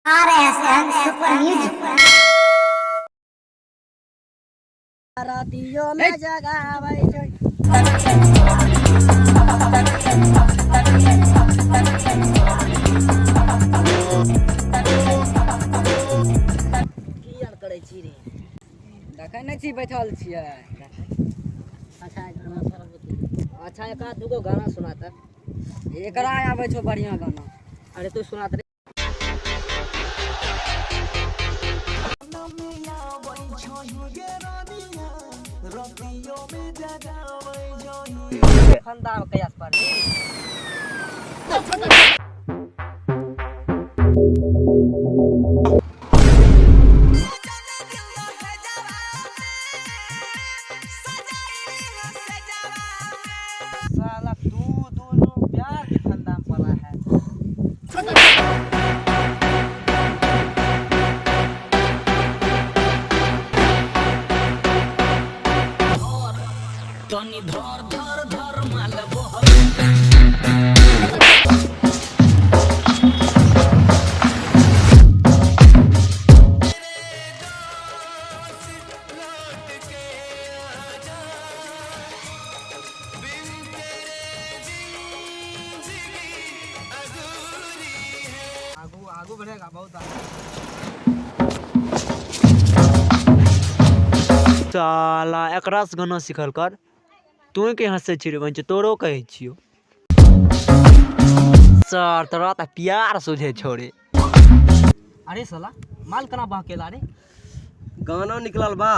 RSN Super Music. रातियों में जगावे छै की यार करै छी रे देखै नै छी बैठल छियै अच्छा एक आध दूगो गाना सुना त एकरा आबै छौ बढ़िया गाना अरे तू सुना त खंदा कयास पर साला तू दोनों प्यार के फंदा में पड़ा है तनी धर धर धर माल बहल आगू आगू बढ़ेगा बहुत साला एकरा से गाना सिखल कर तू के हंसे छी रे बंच तोरो कहै छियो सर तोरा त प्यार सुझे छोड़े अरे साला माल कना बहकेला रे गाना निकलल बा